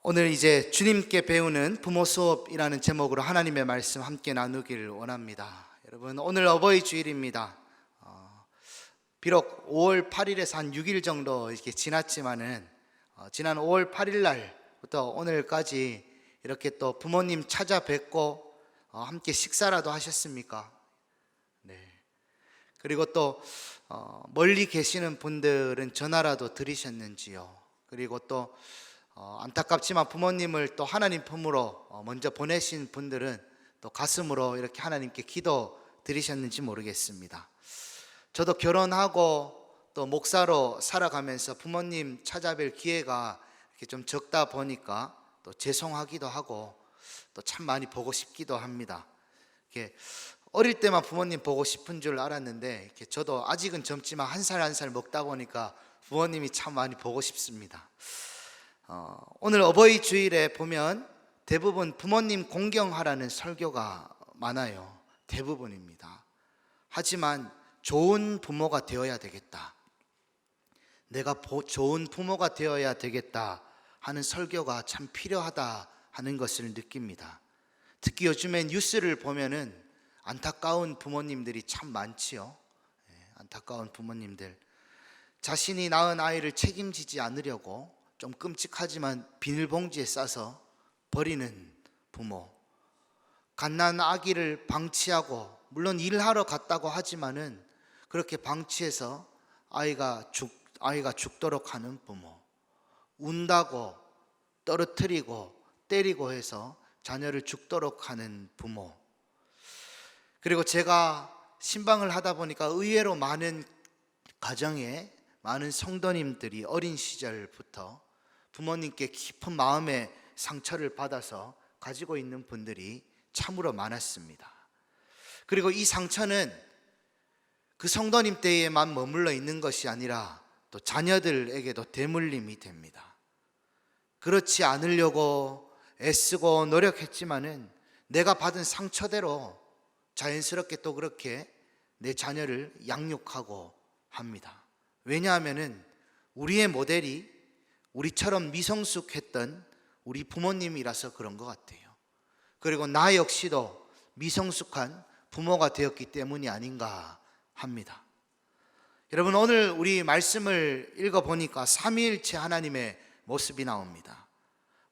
오늘 이제 주님께 배우는 부모 수업이라는 제목으로 하나님의 말씀 함께 나누기를 원합니다. 여러분, 오늘 어버이 주일입니다. 비록 5월 8일에서 한 6일 정도 이렇게 지났지만은 지난 5월 8일 날부터 오늘까지 이렇게 또 부모님 찾아뵙고 함께 식사라도 하셨습니까? 네. 그리고 또 멀리 계시는 분들은 전화라도 드리셨는지요? 그리고 또 안타깝지만 부모님을 또 하나님 품으로 먼저 보내신 분들은 또 가슴으로 이렇게 하나님께 기도 드리셨는지 모르겠습니다. 저도 결혼하고 또 목사로 살아가면서 부모님 찾아뵐 기회가 이렇게 좀 적다 보니까 또 죄송하기도 하고 또 참 많이 보고 싶기도 합니다. 이렇게 어릴 때만 부모님 보고 싶은 줄 알았는데 이렇게 저도 아직은 젊지만 한 살 한 살 먹다 보니까 부모님이 참 많이 보고 싶습니다. 오늘 어버이 주일에 보면 대부분 부모님 공경하라는 설교가 많아요. 대부분입니다. 하지만 좋은 부모가 되어야 되겠다, 내가 좋은 부모가 되어야 되겠다 하는 설교가 참 필요하다 하는 것을 느낍니다. 특히 요즘에 뉴스를 보면은 안타까운 부모님들이 참 많지요. 안타까운 부모님들, 자신이 낳은 아이를 책임지지 않으려고 좀 끔찍하지만 비닐봉지에 싸서 버리는 부모, 갓난 아기를 방치하고, 물론 일하러 갔다고 하지만은 그렇게 방치해서 아이가 죽도록 하는 부모, 운다고 떨어뜨리고 때리고 해서 자녀를 죽도록 하는 부모. 그리고 제가 신방을 하다 보니까 의외로 많은 가정에 많은 성도님들이 어린 시절부터 부모님께 깊은 마음의 상처를 받아서 가지고 있는 분들이 참으로 많았습니다. 그리고 이 상처는 그 성도님 때에만 머물러 있는 것이 아니라 또 자녀들에게도 대물림이 됩니다. 그렇지 않으려고 애쓰고 노력했지만은 내가 받은 상처대로 자연스럽게 또 그렇게 내 자녀를 양육하고 합니다. 왜냐하면은 우리의 모델이 우리처럼 미성숙했던 우리 부모님이라서 그런 것 같아요. 그리고 나 역시도 미성숙한 부모가 되었기 때문이 아닌가 합니다. 여러분, 오늘 우리 말씀을 읽어보니까 삼위일체 하나님의 모습이 나옵니다.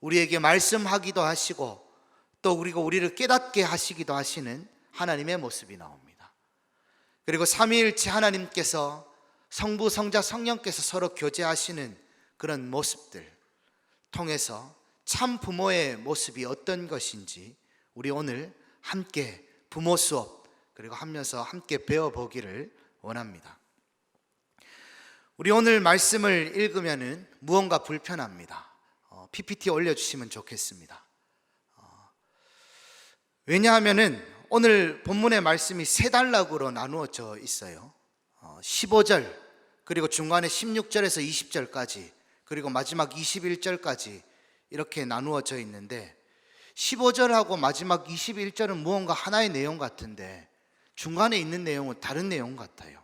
우리에게 말씀하기도 하시고 또 그리고 우리를 깨닫게 하시기도 하시는 하나님의 모습이 나옵니다. 그리고 삼위일체 하나님께서 성부, 성자, 성령께서 서로 교제하시는 그런 모습들 통해서 참 부모의 모습이 어떤 것인지 우리 오늘 함께 부모 수업 그리고 하면서 함께 배워보기를 원합니다. 우리 오늘 말씀을 읽으면은 무언가 불편합니다. PPT 올려주시면 좋겠습니다. 왜냐하면은 오늘 본문의 말씀이 세 단락으로 나누어져 있어요. 15절 그리고 중간에 16절에서 20절까지 그리고 마지막 21절까지 이렇게 나누어져 있는데, 15절하고 마지막 21절은 무언가 하나의 내용 같은데 중간에 있는 내용은 다른 내용 같아요.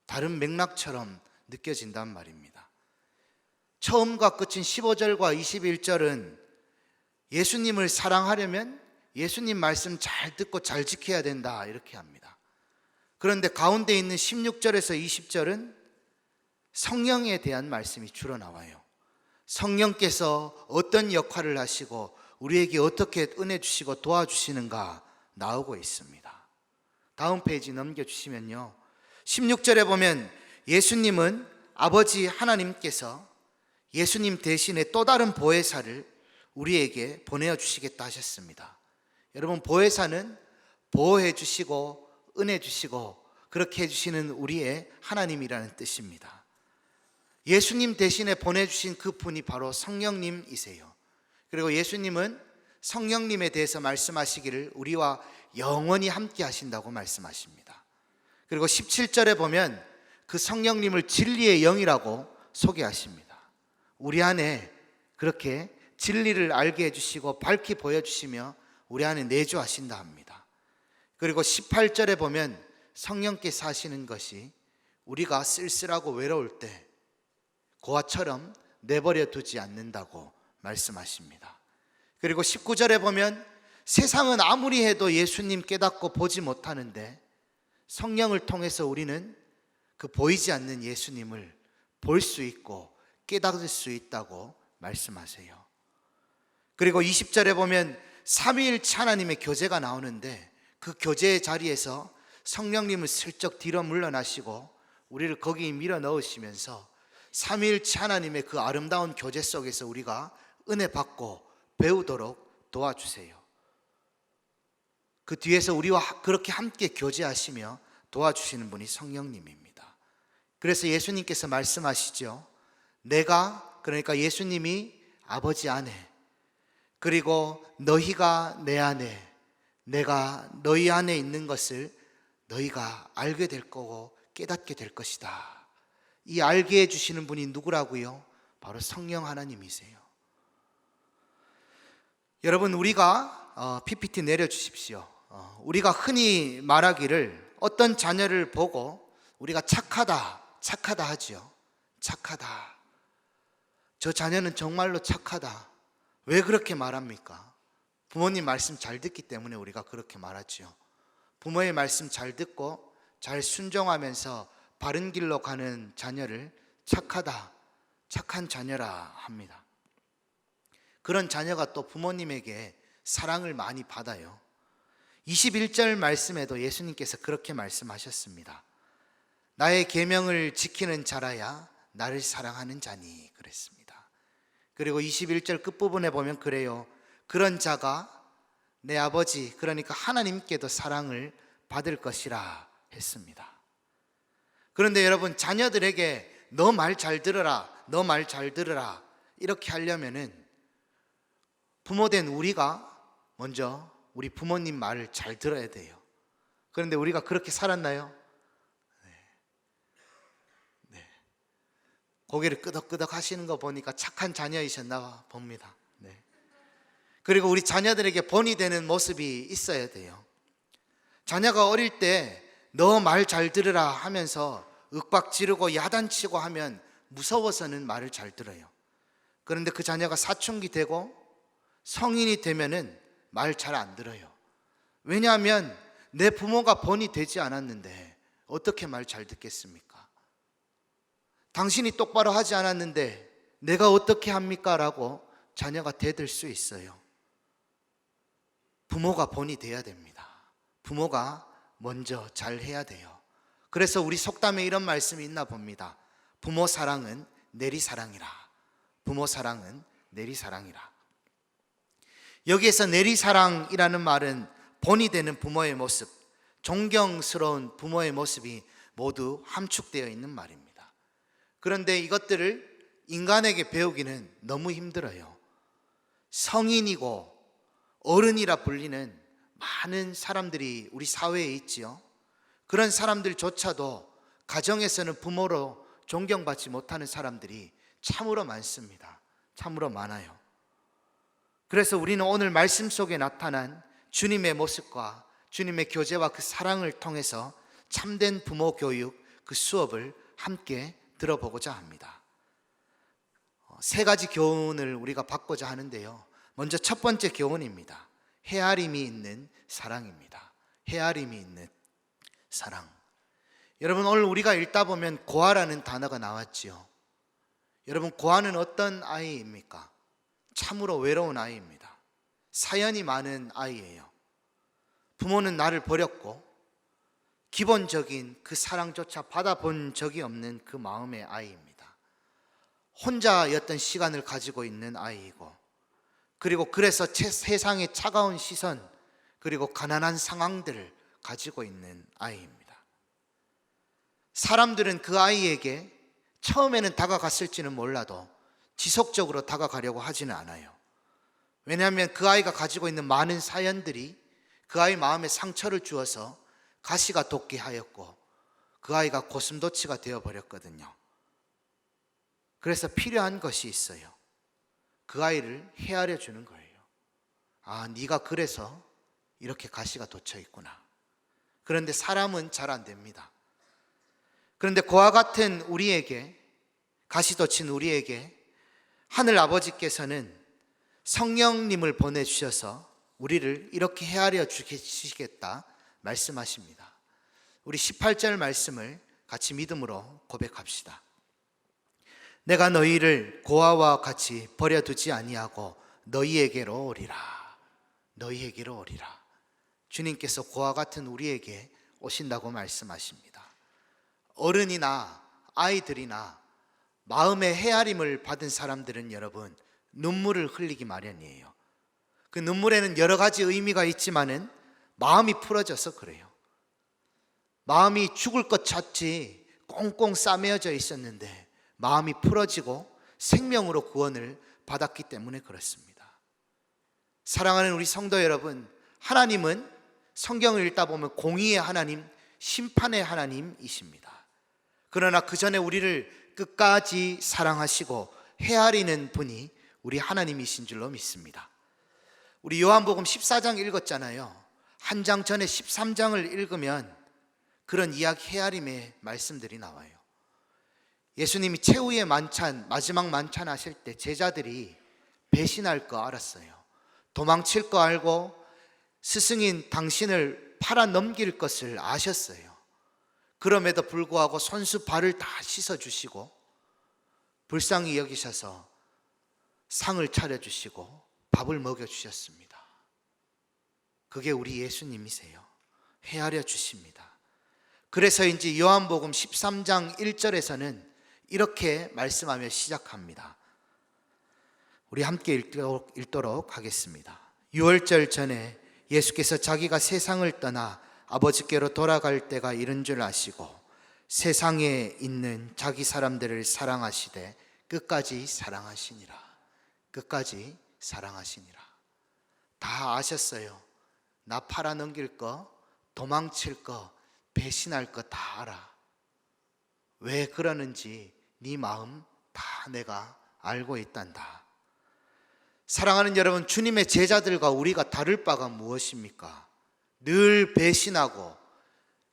다른 맥락처럼 느껴진단 말입니다. 처음과 끝인 15절과 21절은 예수님을 사랑하려면 예수님 말씀 잘 듣고 잘 지켜야 된다 이렇게 합니다. 그런데 가운데 있는 16절에서 20절은 성령에 대한 말씀이 주로 나와요. 성령께서 어떤 역할을 하시고 우리에게 어떻게 은혜 주시고 도와주시는가 나오고 있습니다. 다음 페이지 넘겨주시면요, 16절에 보면 예수님은 아버지 하나님께서 예수님 대신에 또 다른 보혜사를 우리에게 보내주시겠다 하셨습니다. 여러분, 보혜사는 보호해 주시고 은혜 주시고 그렇게 해주시는 우리의 하나님이라는 뜻입니다. 예수님 대신에 보내주신 그 분이 바로 성령님이세요. 그리고 예수님은 성령님에 대해서 말씀하시기를 우리와 영원히 함께 하신다고 말씀하십니다. 그리고 17절에 보면 그 성령님을 진리의 영이라고 소개하십니다. 우리 안에 그렇게 진리를 알게 해주시고 밝히 보여주시며 우리 안에 내주하신다 합니다. 그리고 18절에 보면 성령께서 하시는 것이 우리가 쓸쓸하고 외로울 때 고아처럼 내버려 두지 않는다고 말씀하십니다. 그리고 19절에 보면 세상은 아무리 해도 예수님 깨닫고 보지 못하는데 성령을 통해서 우리는 그 보이지 않는 예수님을 볼 수 있고 깨닫을 수 있다고 말씀하세요. 그리고 20절에 보면 삼위일체 하나님의 교제가 나오는데 그 교제의 자리에서 성령님을 슬쩍 뒤로 물러나시고 우리를 거기 밀어 넣으시면서 삼위일체 하나님의 그 아름다운 교제 속에서 우리가 은혜 받고 배우도록 도와주세요. 그 뒤에서 우리와 그렇게 함께 교제하시며 도와주시는 분이 성령님입니다. 그래서 예수님께서 말씀하시죠. 내가, 그러니까 예수님이 아버지 안에, 그리고 너희가 내 안에, 내가 너희 안에 있는 것을 너희가 알게 될 거고 깨닫게 될 것이다. 이 알게 해주시는 분이 누구라고요? 바로 성령 하나님이세요. 여러분, 우리가 PPT 내려주십시오. 우리가 흔히 말하기를 어떤 자녀를 보고 우리가 착하다 하지요. 착하다. 저 자녀는 정말로 착하다. 왜 그렇게 말합니까? 부모님 말씀 잘 듣기 때문에 우리가 그렇게 말하지요. 부모의 말씀 잘 듣고 잘 순종하면서 바른 길로 가는 자녀를 착하다, 착한 자녀라 합니다. 그런 자녀가 또 부모님에게 사랑을 많이 받아요. 21절 말씀에도 예수님께서 그렇게 말씀하셨습니다. 나의 계명을 지키는 자라야 나를 사랑하는 자니, 그랬습니다. 그리고 21절 끝부분에 보면 그래요. 그런 자가 내 아버지, 그러니까 하나님께도 사랑을 받을 것이라 했습니다. 그런데 여러분, 자녀들에게 너 말 잘 들으라, 너 말 잘 들으라 이렇게 하려면은 부모된 우리가 먼저 우리 부모님 말을 잘 들어야 돼요. 그런데 우리가 그렇게 살았나요? 네. 고개를 끄덕끄덕 하시는 거 보니까 착한 자녀이셨나 봅니다. 네. 그리고 우리 자녀들에게 본이 되는 모습이 있어야 돼요. 자녀가 어릴 때 너 말 잘 들으라 하면서 윽박 지르고 야단치고 하면 무서워서는 말을 잘 들어요. 그런데 그 자녀가 사춘기 되고 성인이 되면은 말 잘 안 들어요. 왜냐하면 내 부모가 본이 되지 않았는데 어떻게 말 잘 듣겠습니까? 당신이 똑바로 하지 않았는데 내가 어떻게 합니까? 라고 자녀가 대들 수 있어요. 부모가 본이 돼야 됩니다. 부모가 먼저 잘 해야 돼요. 그래서 우리 속담에 이런 말씀이 있나 봅니다. 부모 사랑은 내리사랑이라. 부모 사랑은 내리사랑이라. 여기에서 내리사랑이라는 말은 본이 되는 부모의 모습, 존경스러운 부모의 모습이 모두 함축되어 있는 말입니다. 그런데 이것들을 인간에게 배우기는 너무 힘들어요. 성인이고 어른이라 불리는 많은 사람들이 우리 사회에 있지요. 그런 사람들조차도 가정에서는 부모로 존경받지 못하는 사람들이 참으로 많습니다. 참으로 많아요. 그래서 우리는 오늘 말씀 속에 나타난 주님의 모습과 주님의 교제와 그 사랑을 통해서 참된 부모 교육, 그 수업을 함께 들어보고자 합니다. 세 가지 교훈을 우리가 받고자 하는데요. 먼저 첫 번째 교훈입니다. 헤아림이 있는 사랑입니다. 헤아림이 있는 사랑. 여러분, 오늘 우리가 읽다 보면 고아라는 단어가 나왔지요. 여러분, 고아는 어떤 아이입니까? 참으로 외로운 아이입니다. 사연이 많은 아이예요. 부모는 나를 버렸고 기본적인 그 사랑조차 받아본 적이 없는 그 마음의 아이입니다. 혼자였던 시간을 가지고 있는 아이이고, 그리고 그래서 세상의 차가운 시선, 그리고 가난한 상황들을 가지고 있는 아이입니다. 사람들은 그 아이에게 처음에는 다가갔을지는 몰라도 지속적으로 다가가려고 하지는 않아요. 왜냐하면 그 아이가 가지고 있는 많은 사연들이 그 아이 마음에 상처를 주어서 가시가 돋게 하였고 그 아이가 고슴도치가 되어버렸거든요. 그래서 필요한 것이 있어요. 그 아이를 헤아려 주는 거예요. 아, 네가 그래서 이렇게 가시가 돋쳐 있구나. 그런데 사람은 잘 안 됩니다. 그런데 그와 같은 우리에게, 가시 돋친 우리에게 하늘 아버지께서는 성령님을 보내주셔서 우리를 이렇게 헤아려 주시겠다 말씀하십니다. 우리 18절 말씀을 같이 믿음으로 고백합시다. 내가 너희를 고아와 같이 버려두지 아니하고 너희에게로 오리라. 너희에게로 오리라. 주님께서 고아 같은 우리에게 오신다고 말씀하십니다. 어른이나 아이들이나 마음의 헤아림을 받은 사람들은 여러분 눈물을 흘리기 마련이에요. 그 눈물에는 여러 가지 의미가 있지만은 마음이 풀어져서 그래요. 마음이 죽을 것 같이 꽁꽁 싸매어져 있었는데 마음이 풀어지고 생명으로 구원을 받았기 때문에 그렇습니다. 사랑하는 우리 성도 여러분, 하나님은 성경을 읽다 보면 공의의 하나님, 심판의 하나님이십니다. 그러나 그 전에 우리를 끝까지 사랑하시고 헤아리는 분이 우리 하나님이신 줄로 믿습니다. 우리 요한복음 14장 읽었잖아요. 한 장 전에 13장을 읽으면 그런 이야기 헤아림의 말씀들이 나와요. 예수님이 최후의 만찬, 마지막 만찬 하실 때 제자들이 배신할 거 알았어요. 도망칠 거 알고 스승인 당신을 팔아 넘길 것을 아셨어요. 그럼에도 불구하고 손수 발을 다 씻어주시고 불쌍히 여기셔서 상을 차려주시고 밥을 먹여주셨습니다. 그게 우리 예수님이세요. 헤아려 주십니다. 그래서인지 요한복음 13장 1절에서는 이렇게 말씀하며 시작합니다. 우리 함께 읽도록 하겠습니다. 유월절 전에 예수께서 자기가 세상을 떠나 아버지께로 돌아갈 때가 이른 줄 아시고 세상에 있는 자기 사람들을 사랑하시되 끝까지 사랑하시니라. 끝까지 사랑하시니라. 다 아셨어요. 나 팔아넘길 거, 도망칠 거, 배신할 거 다 알아. 왜 그러는지 네 마음 다 내가 알고 있단다. 사랑하는 여러분, 주님의 제자들과 우리가 다를 바가 무엇입니까? 늘 배신하고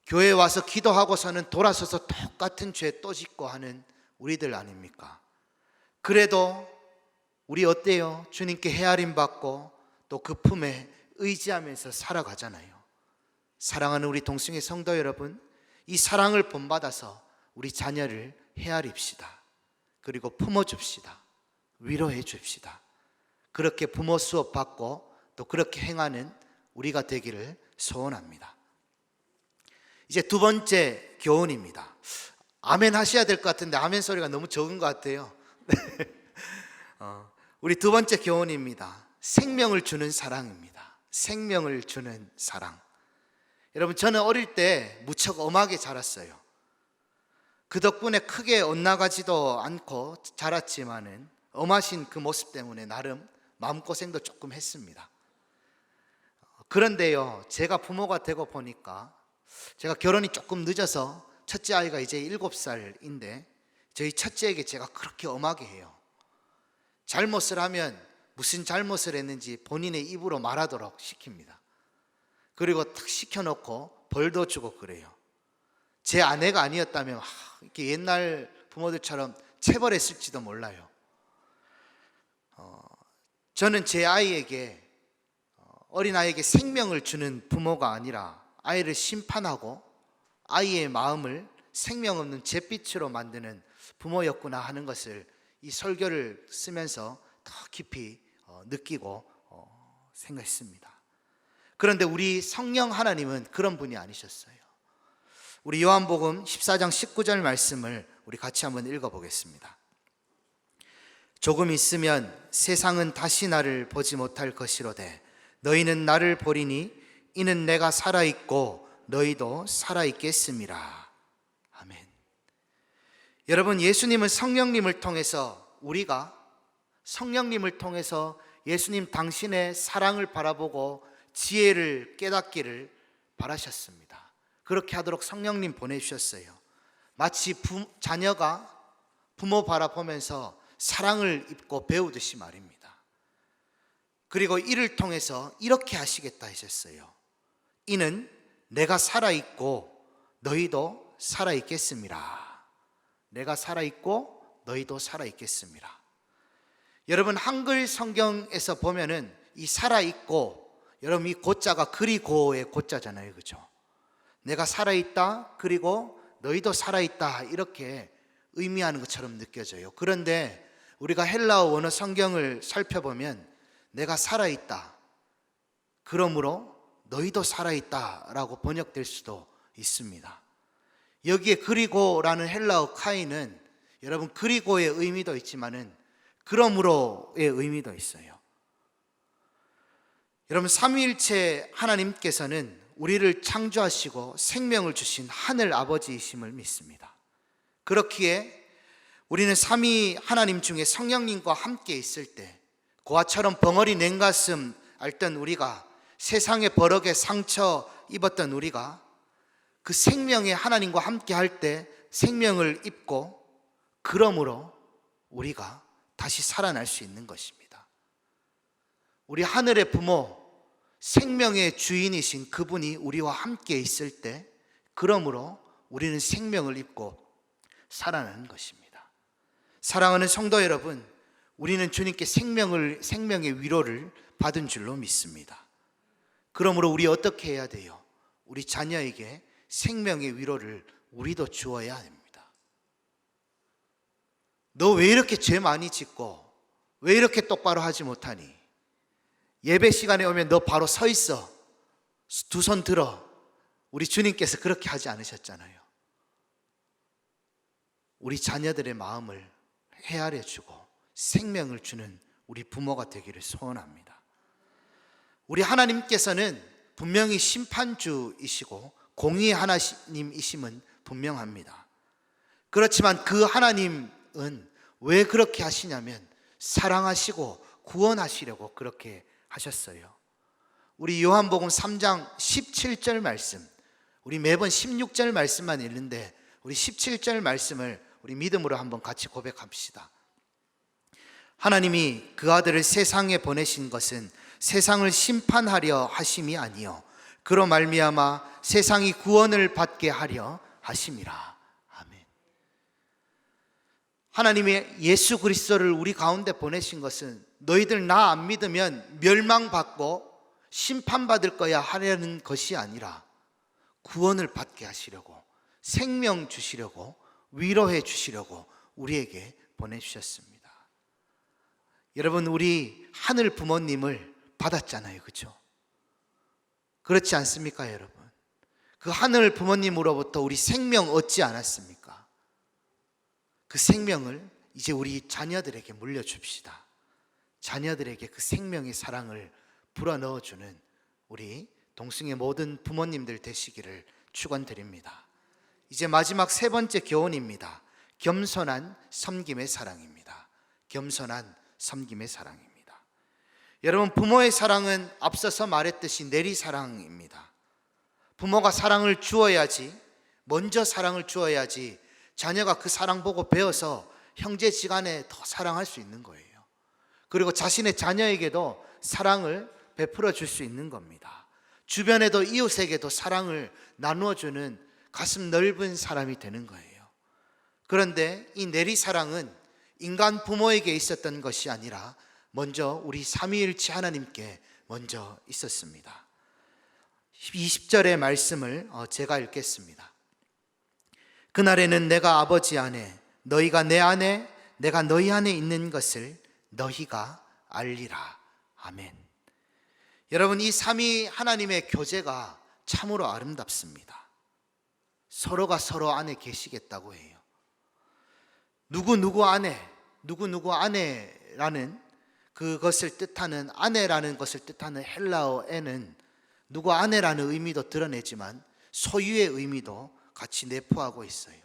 교회에 와서 기도하고서는 돌아서서 똑같은 죄 또 짓고 하는 우리들 아닙니까? 그래도 우리 어때요? 주님께 헤아림 받고 또 그 품에 의지하면서 살아가잖아요. 사랑하는 우리 동성애 성도 여러분, 이 사랑을 본받아서 우리 자녀를 헤아립시다. 그리고 품어줍시다. 위로해 줍시다. 그렇게 부모 수업 받고 또 그렇게 행하는 우리가 되기를 소원합니다. 이제 두 번째 교훈입니다. 아멘 하셔야 될 것 같은데 아멘 소리가 너무 적은 것 같아요. 우리 두 번째 교훈입니다. 생명을 주는 사랑입니다. 생명을 주는 사랑. 여러분, 저는 어릴 때 무척 엄하게 자랐어요. 그 덕분에 크게 엇나가지도 않고 자랐지만은 엄하신 그 모습 때문에 나름 마음고생도 조금 했습니다. 그런데요, 제가 부모가 되고 보니까 제가 결혼이 조금 늦어서 첫째 아이가 이제 7살인데 저희 첫째에게 제가 그렇게 엄하게 해요. 잘못을 하면 무슨 잘못을 했는지 본인의 입으로 말하도록 시킵니다. 그리고 탁 시켜놓고 벌도 주고 그래요. 제 아내가 아니었다면 이렇게 옛날 부모들처럼 체벌했을지도 몰라요. 저는 제 아이에게 어린아이에게 생명을 주는 부모가 아니라 아이를 심판하고 아이의 마음을 생명 없는 잿빛으로 만드는 부모였구나 하는 것을 이 설교를 쓰면서 더 깊이 느끼고 생각했습니다. 그런데 우리 성령 하나님은 그런 분이 아니셨어요. 우리 요한복음 14장 19절 말씀을 우리 같이 한번 읽어보겠습니다. 조금 있으면 세상은 다시 나를 보지 못할 것이로되 너희는 나를 보리니 이는 내가 살아있고 너희도 살아있겠음이라. 아멘. 여러분, 예수님은 성령님을 통해서 우리가 성령님을 통해서 예수님 당신의 사랑을 바라보고 지혜를 깨닫기를 바라셨습니다. 그렇게 하도록 성령님 보내주셨어요. 마치 자녀가 부모 바라보면서 사랑을 입고 배우듯이 말입니다. 그리고 이를 통해서 이렇게 하시겠다 하셨어요. 이는 내가 살아있고 너희도 살아있겠음이라. 내가 살아있고 너희도 살아있겠음이라. 여러분 한글 성경에서 보면은 이 살아있고, 여러분 이 고자가 그리고의 고자잖아요, 그죠? 내가 살아있다, 그리고 너희도 살아있다, 이렇게 의미하는 것처럼 느껴져요. 그런데 우리가 헬라어 원어 성경을 살펴보면 내가 살아있다, 그러므로 너희도 살아있다 라고 번역될 수도 있습니다. 여기에 그리고라는 헬라어 카이는 여러분 그리고의 의미도 있지만은 그러므로의 의미도 있어요. 여러분 삼위일체 하나님께서는 우리를 창조하시고 생명을 주신 하늘 아버지이심을 믿습니다. 그렇기에 우리는 삼위 하나님 중에 성령님과 함께 있을 때 고아처럼 벙어리 냉가슴 앓던 우리가, 세상의 버럭에 상처 입었던 우리가 그 생명의 하나님과 함께 할 때 생명을 입고, 그러므로 우리가 다시 살아날 수 있는 것입니다. 우리 하늘의 부모, 생명의 주인이신 그분이 우리와 함께 있을 때, 그러므로 우리는 생명을 입고 살아나는 것입니다. 사랑하는 성도 여러분, 우리는 주님께 생명의 위로를 받은 줄로 믿습니다. 그러므로 우리 어떻게 해야 돼요? 우리 자녀에게 생명의 위로를 우리도 주어야 합니다. 너 왜 이렇게 죄 많이 짓고 왜 이렇게 똑바로 하지 못하니? 예배 시간에 오면 너 바로 서 있어, 두 손 들어. 우리 주님께서 그렇게 하지 않으셨잖아요. 우리 자녀들의 마음을 헤아려 주고 생명을 주는 우리 부모가 되기를 소원합니다. 우리 하나님께서는 분명히 심판주이시고 공의의 하나님이심은 분명합니다. 그렇지만 그 하나님은 왜 그렇게 하시냐면 사랑하시고 구원하시려고 그렇게 하셨어요. 우리 요한복음 3장 17절 말씀, 우리 매번 16절 말씀만 읽는데 우리 17절 말씀을 우리 믿음으로 한번 같이 고백합시다. 하나님이 그 아들을 세상에 보내신 것은 세상을 심판하려 하심이 아니요 그로 말미암아 세상이 구원을 받게 하려 하심이라. 아멘. 하나님의 예수 그리스도를 우리 가운데 보내신 것은 너희들 나 안 믿으면 멸망받고 심판받을 거야 하려는 것이 아니라 구원을 받게 하시려고, 생명 주시려고, 위로해 주시려고 우리에게 보내주셨습니다. 여러분, 우리 하늘 부모님을 받았잖아요, 그렇죠? 그렇지 않습니까, 여러분? 그 하늘 부모님으로부터 우리 생명 얻지 않았습니까? 그 생명을 이제 우리 자녀들에게 물려줍시다. 자녀들에게 그 생명의 사랑을 불어넣어주는 우리 동승의 모든 부모님들 되시기를 축원드립니다. 이제 마지막 세 번째 교훈입니다. 겸손한 섬김의 사랑입니다. 겸손한 섬김의 사랑입니다. 여러분, 부모의 사랑은 앞서서 말했듯이 내리사랑입니다. 부모가 사랑을 주어야지, 먼저 사랑을 주어야지 자녀가 그 사랑 보고 배워서 형제지간에 더 사랑할 수 있는 거예요. 그리고 자신의 자녀에게도 사랑을 베풀어 줄 수 있는 겁니다. 주변에도 이웃에게도 사랑을 나누어주는 가슴 넓은 사람이 되는 거예요. 그런데 이 내리사랑은 인간 부모에게 있었던 것이 아니라 먼저 우리 삼위일체 하나님께 먼저 있었습니다. 20절의 말씀을 제가 읽겠습니다. 그날에는 내가 아버지 안에, 너희가 내 안에, 내가 너희 안에 있는 것을 너희가 알리라. 아멘. 여러분, 이 삼위 하나님의 교제가 참으로 아름답습니다. 서로가 서로 안에 계시겠다고 해요. 누구누구 안에라는 그것을 뜻하는, 아내라는 것을 뜻하는 헬라어에는 누구 아내라는 의미도 드러내지만 소유의 의미도 같이 내포하고 있어요.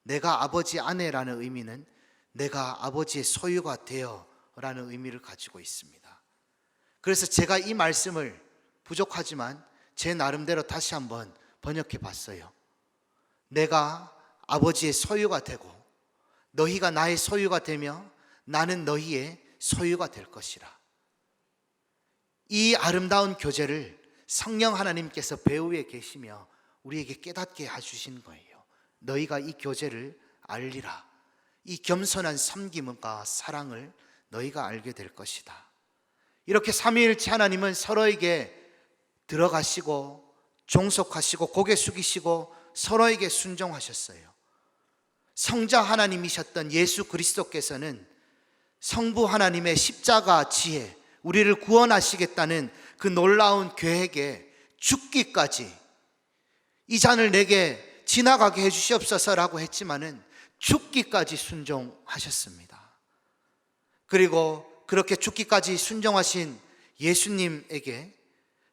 내가 아버지 아내라는 의미는 내가 아버지의 소유가 되어라는 의미를 가지고 있습니다. 그래서 제가 이 말씀을 부족하지만 제 나름대로 다시 한번 번역해 봤어요. 내가 아버지의 소유가 되고 너희가 나의 소유가 되며 나는 너희의 소유가 될 것이라. 이 아름다운 교제를 성령 하나님께서 배후에 계시며 우리에게 깨닫게 해주신 거예요. 너희가 이 교제를 알리라. 이 겸손한 섬김과 사랑을 너희가 알게 될 것이다. 이렇게 삼위일체 하나님은 서로에게 들어가시고 종속하시고 고개 숙이시고 서로에게 순종하셨어요. 성자 하나님이셨던 예수 그리스도께서는 성부 하나님의 십자가 지혜, 우리를 구원하시겠다는 그 놀라운 계획에 죽기까지 이 잔을 내게 지나가게 해주시옵소서라고 했지만은 죽기까지 순종하셨습니다. 그리고 그렇게 죽기까지 순종하신 예수님에게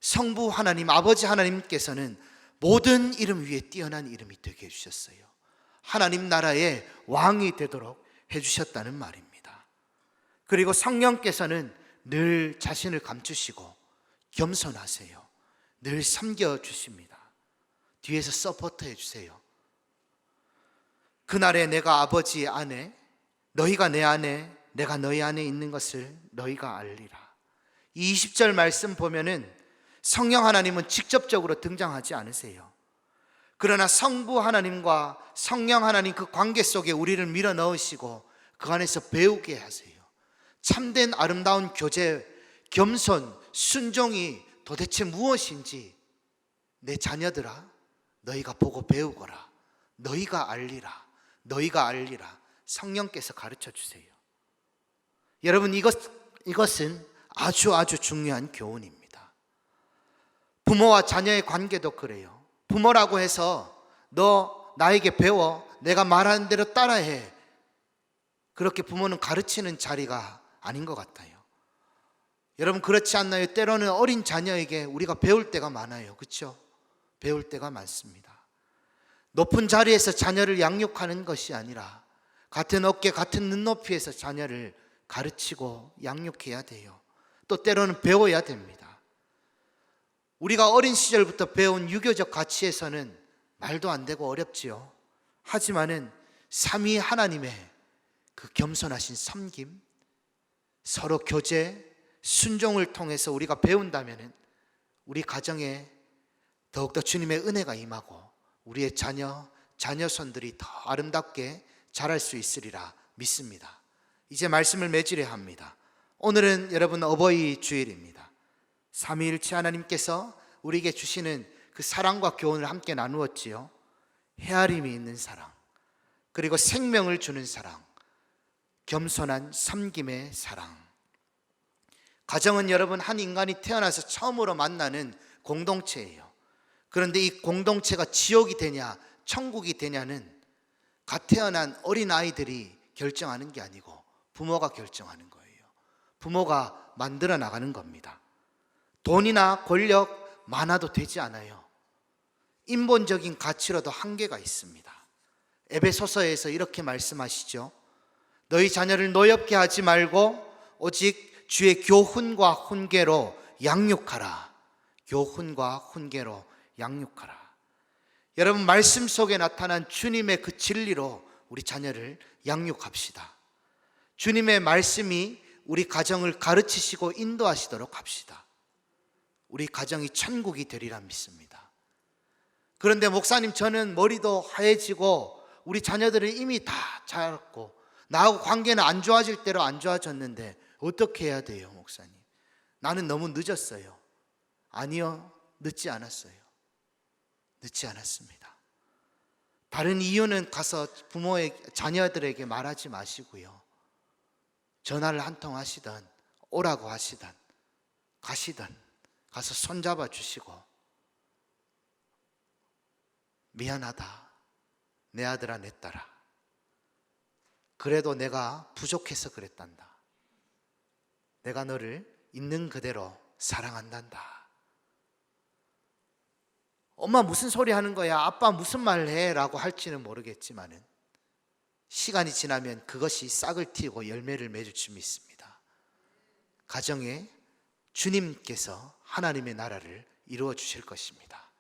성부 하나님, 아버지 하나님께서는 모든 이름 위에 뛰어난 이름이 되게 해주셨어요. 하나님 나라의 왕이 되도록 해주셨다는 말입니다. 그리고 성령께서는 늘 자신을 감추시고 겸손하세요. 늘 섬겨주십니다. 뒤에서 서포트 해주세요. 그날에 내가 아버지 안에, 너희가 내 안에, 내가 너희 안에 있는 것을 너희가 알리라. 이 20절 말씀 보면은 성령 하나님은 직접적으로 등장하지 않으세요. 그러나 성부 하나님과 성령 하나님 그 관계 속에 우리를 밀어 넣으시고 그 안에서 배우게 하세요. 참된 아름다운 교제, 겸손, 순종이 도대체 무엇인지 내 자녀들아, 너희가 보고 배우거라. 너희가 알리라. 너희가 알리라. 성령께서 가르쳐 주세요. 여러분, 이것은 아주 중요한 교훈입니다. 부모와 자녀의 관계도 그래요. 부모라고 해서 너 나에게 배워, 내가 말하는 대로 따라해, 그렇게 부모는 가르치는 자리가 아닌 것 같아요. 여러분, 그렇지 않나요? 때로는 어린 자녀에게 우리가 배울 때가 많아요. 그렇죠? 배울 때가 많습니다. 높은 자리에서 자녀를 양육하는 것이 아니라 같은 어깨, 같은 눈높이에서 자녀를 가르치고 양육해야 돼요. 또 때로는 배워야 됩니다. 우리가 어린 시절부터 배운 유교적 가치에서는 말도 안 되고 어렵지요. 하지만은 삼위 하나님의 그 겸손하신 섬김, 서로 교제, 순종을 통해서 우리가 배운다면은 우리 가정에 더욱더 주님의 은혜가 임하고 우리의 자녀손들이 더 아름답게 자랄 수 있으리라 믿습니다. 이제 말씀을 맺으려 합니다. 오늘은 여러분 어버이 주일입니다. 삼위일체 하나님께서 우리에게 주시는 그 사랑과 교훈을 함께 나누었지요. 헤아림이 있는 사랑, 그리고 생명을 주는 사랑, 겸손한 섬김의 사랑. 가정은 여러분 한 인간이 태어나서 처음으로 만나는 공동체예요. 그런데 이 공동체가 지옥이 되냐 천국이 되냐는 갓 태어난 어린아이들이 결정하는 게 아니고 부모가 결정하는 거예요. 부모가 만들어 나가는 겁니다. 돈이나 권력 많아도 되지 않아요. 인본적인 가치로도 한계가 있습니다. 에베소서에서 이렇게 말씀하시죠. 너희 자녀를 노엽게 하지 말고 오직 주의 교훈과 훈계로 양육하라. 교훈과 훈계로 양육하라. 여러분, 말씀 속에 나타난 주님의 그 진리로 우리 자녀를 양육합시다. 주님의 말씀이 우리 가정을 가르치시고 인도하시도록 합시다. 우리 가정이 천국이 되리라 믿습니다. 그런데 목사님, 저는 머리도 하얘지고 우리 자녀들은 이미 다 자랐고 나하고 관계는 안 좋아질 대로 안 좋아졌는데 어떻게 해야 돼요, 목사님? 나는 너무 늦었어요. 아니요, 늦지 않았어요. 늦지 않았습니다. 다른 이유는 가서 부모의 자녀들에게 말하지 마시고요. 전화를 한 통 하시든 오라고 하시든 가시든 가서 손잡아 주시고 미안하다, 내 아들아 내 딸아, 그래도 내가 부족해서 그랬단다. 내가 너를 있는 그대로 사랑한단다. 엄마 무슨 소리 하는 거야? 아빠 무슨 말 해? 라고 할지는 모르겠지만은 시간이 지나면 그것이 싹을 틔우고 열매를 맺을 줄 믿습니다. 가정에 주님께서 하나님의 나라를 이루어 주실 것입니다.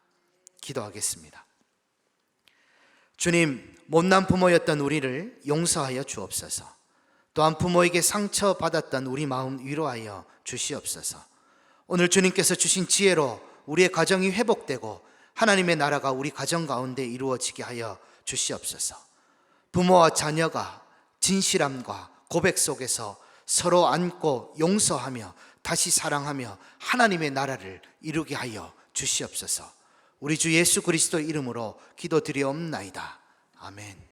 기도하겠습니다. 주님, 못난 부모였던 우리를 용서하여 주옵소서. 또한 부모에게 상처받았던 우리 마음 위로하여 주시옵소서. 오늘 주님께서 주신 지혜로 우리의 가정이 회복되고 하나님의 나라가 우리 가정 가운데 이루어지게 하여 주시옵소서. 부모와 자녀가 진실함과 고백 속에서 서로 안고 용서하며 다시 사랑하며 하나님의 나라를 이루게 하여 주시옵소서. 우리 주 예수 그리스도 이름으로 기도드리옵나이다. 아멘.